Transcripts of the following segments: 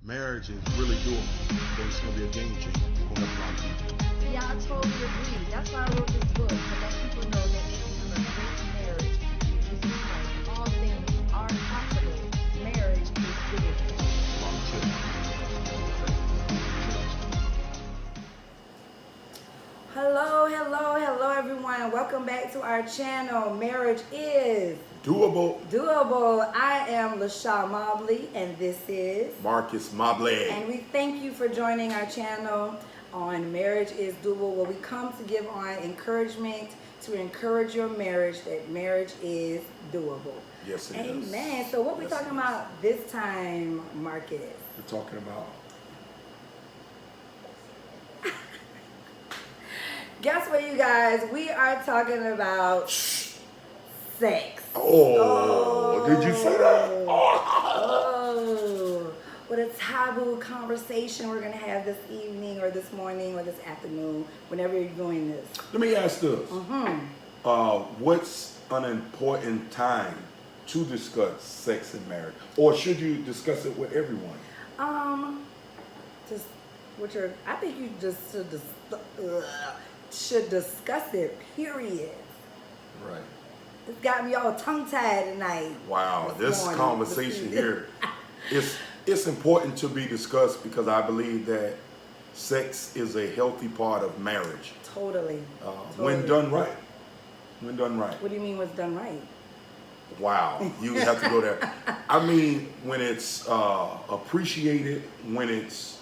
marriage is really doable. So it's going to be a game changer for a lot of people. Yeah, I totally agree. That's why I wrote this book, to let people know that they can have a great marriage. Jesus Christ, all things are possible. Marriage is doable. Hello everyone. Welcome back to our channel. Marriage is Doable. I am LaShaw Mobley and this is Marcus Mobley. And we thank you for joining our channel on Marriage is Doable, where we come to give on encouragement to encourage your marriage, that marriage is doable. Yes, it Amen. is. Amen. So what we talking about this time, Marcus? We're talking about Guess what, you guys? We are talking about sex. Oh, did you say that? Oh, what a taboo conversation we're going to have this evening or this morning or this afternoon, whenever you're doing this. Let me ask this. What's an important time to discuss sex in marriage? Or should you discuss it with everyone? I think you just should discuss it, period. Right. It's got me all tongue-tied tonight. Wow, this conversation here, it's important to be discussed because I believe that sex is a healthy part of marriage. Totally. When done right. When done right. What do you mean what's done right? Wow, you have to go there. I mean, when it's appreciated, when it's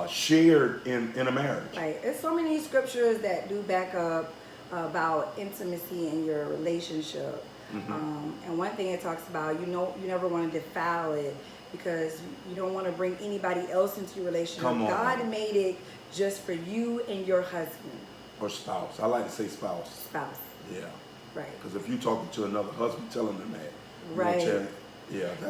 shared in a marriage. Right. There's so many scriptures that do back up about intimacy in your relationship. And one thing it talks about, you never want to defile it because you don't want to bring anybody else into your relationship. Come on. God made it just for you and your husband. Or spouse. I like to say spouse. Spouse. Yeah. Right. Because if you're talking to another husband, telling them that. Right.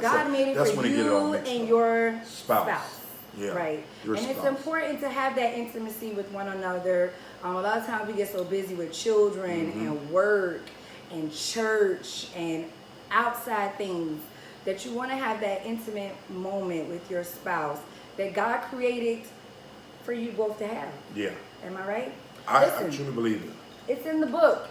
That's made it for you and your spouse. Yeah. Right. Your and spouse. it's important to have that intimacy with one another. A lot of times we get so busy with children and work and church and outside things that you want to have that intimate moment with your spouse that God created for you both to have. Yeah. Am I right? I Listen, truly believe it. it's in the book.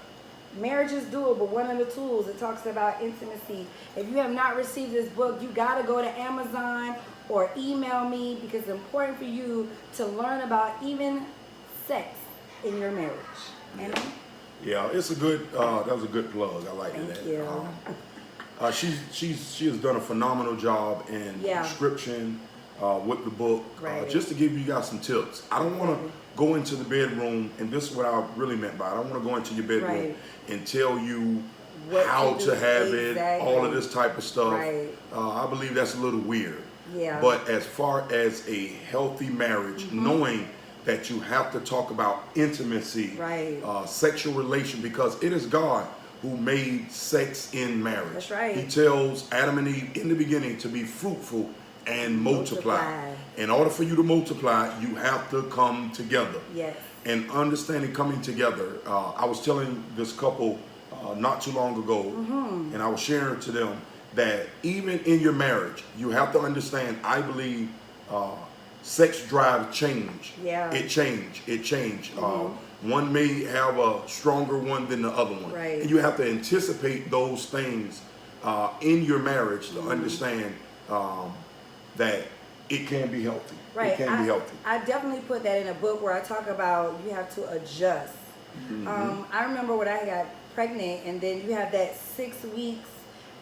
Marriage is doable. One of the tools, it talks about intimacy. If you have not received this book, you got to go to Amazon or email me because it's important for you to learn about even sex in your marriage. Amen? Yeah, it's a good. That was a good plug. I like that. Thank you. She has done a phenomenal job in description with the book. Right. Just to give you guys some tips. I don't want to go into the bedroom, and this is what I really meant by it. I don't want to go into your bedroom and tell you how to have it, all of this type of stuff. Right. I believe that's a little weird. Yeah. But as far as a healthy marriage, knowing that you have to talk about intimacy, sexual relation, because it is God who made sex in marriage. That's right. He tells Adam and Eve in the beginning to be fruitful and multiply. In order for you to multiply, you have to come together. Yes. And understanding coming together. I was telling this couple not too long ago, and I was sharing to them that even in your marriage, you have to understand, I believe, sex drive change. Yeah. It changed. One may have a stronger one than the other one. Right. And you have to anticipate those things in your marriage to understand that it can be healthy. Right. It can be healthy. I definitely put that in a book where I talk about you have to adjust. I remember when I got pregnant, and then you have that 6 weeks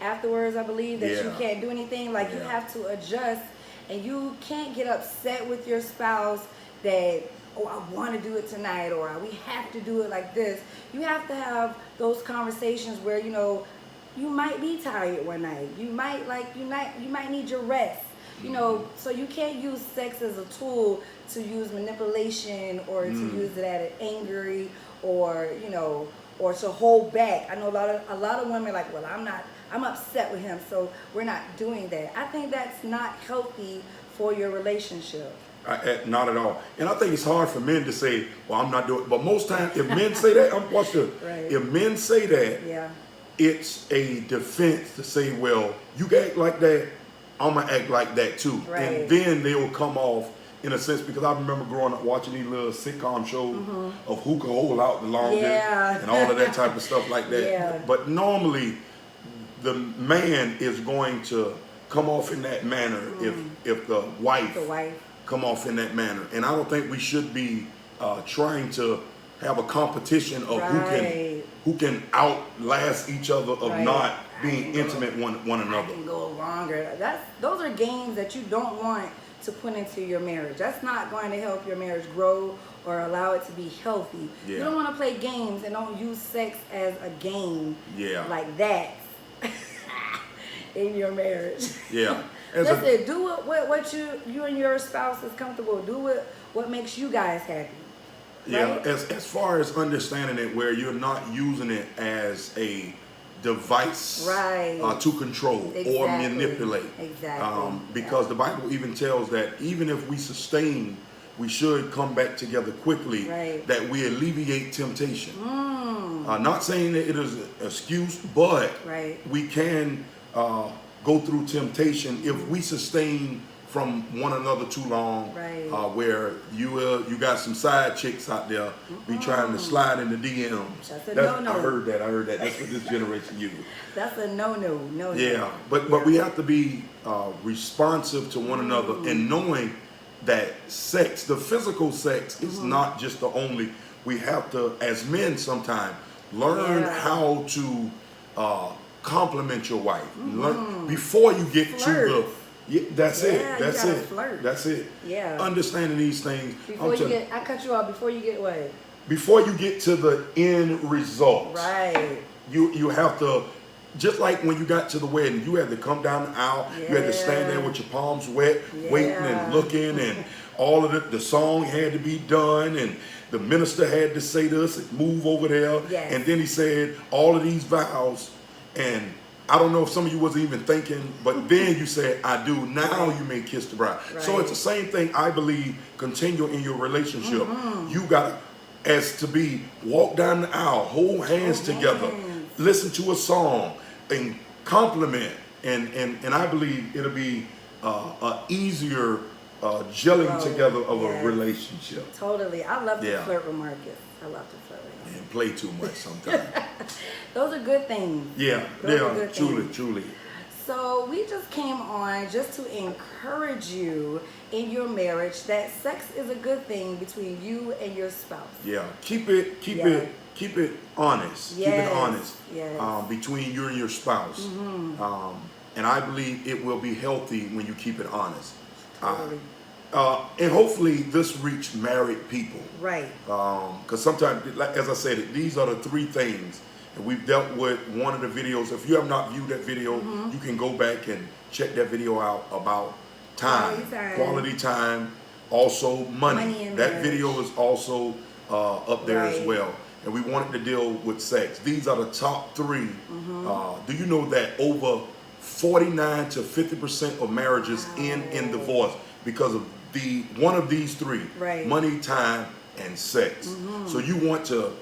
afterwards, I believe, that you can't do anything. Like you have to adjust, and you can't get upset with your spouse that, oh, I want to do it tonight, or we have to do it like this. You have to have those conversations where, you might be tired one night. You might need your rest. So you can't use sex as a tool to use manipulation or to use it at an angry or to hold back. I know a lot of women are like, well, I'm upset with him, so we're not doing that. I think that's not healthy for your relationship. Not at all. And I think it's hard for men to say, well, I'm not doing it. But most times, if men say that, if men say that, it's a defense to say, well, you act like that, I'm gonna act like that too. Right. And then they will come off in a sense, because I remember growing up watching these little sitcom shows of who can hold out the longest and all of that type of stuff like that. Yeah. But normally the man is going to come off in that manner if the wife come off in that manner. And I don't think we should be trying to have a competition of who can outlast each other of not being intimate one another. I can go longer. Those are games that you don't want to put into your marriage. That's not going to help your marriage grow or allow it to be healthy. Yeah. You don't want to play games and don't use sex as a game like that in your marriage. Yeah. Listen, do what you and your spouse is comfortable. Do what makes you guys happy. Yeah, right? as far as understanding it where you're not using it as a device to control or manipulate. Exactly. Because the Bible even tells that even if we sustain, we should come back together quickly, that we alleviate temptation. Not saying that it is an excuse, but we can go through temptation if we sustain from one another too long, where you got some side chicks out there be trying to slide in the DMs. That's a no-no. I heard that. That's what this generation uses. That's a no-no. Yeah, but we have to be responsive to one another and knowing that sex, the physical sex, is not just the only. We have to, as men, sometimes learn how to compliment your wife. Learn before you get to the. Yeah, that's it. Flirt. That's it. Yeah. Understanding these things. I cut you off. Before you get what? Before you get to the end result. Right. You have to, just like when you got to the wedding, you had to come down the aisle. You had to stand there with your palms wet, waiting and looking, and all of the song had to be done, and the minister had to say this and move over there. Yes. And then he said all of these vows, and I don't know if some of you wasn't even thinking, but then you said, I do. Now you may kiss the bride. So it's the same thing, I believe, continue in your relationship. You got to walk down the aisle, hold hands together, listen to a song, and compliment. And I believe it'll be an easier gelling together of a relationship. Totally. I love to flirt with Marcus. I love to flirt with him. And play too much sometimes. Those are good things. Yeah, truly. So we just came on just to encourage you in your marriage that sex is a good thing between you and your spouse. Yeah, keep it honest. Keep it honest between you and your spouse. And I believe it will be healthy when you keep it honest. Totally. And hopefully this reach married people. Right. Because sometimes, as I said, these are the three things. And we've dealt with one of the videos. If you have not viewed that video, you can go back and check that video out about quality time, also money. That video is also up there as well. And we wanted to deal with sex. These are the top three. Do you know that over 49 to 50% of marriages end in divorce because of one of these three: money, time, and sex. So you want to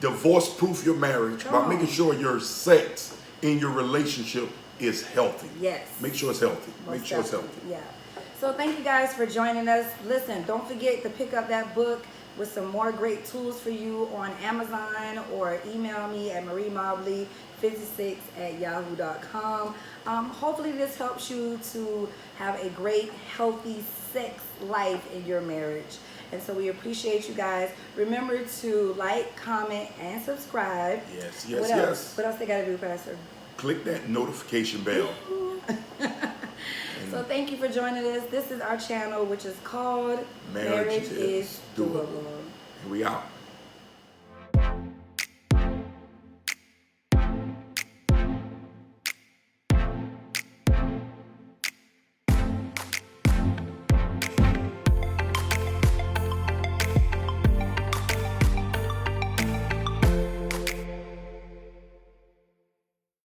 divorce-proof your marriage by making sure your sex in your relationship is healthy. Yes. Make sure it's healthy. Make sure it's healthy. Yeah. So thank you guys for joining us. Listen, don't forget to pick up that book with some more great tools for you on Amazon, or email me at mariemobley56@yahoo.com. Hopefully this helps you to have a great, healthy sex life in your marriage. And so we appreciate you guys. Remember to like, comment, and subscribe. Yes. What else? What else they got to do, Pastor? Click that notification bell. So thank you for joining us. This is our channel, which is called Marriage is Doable. We out.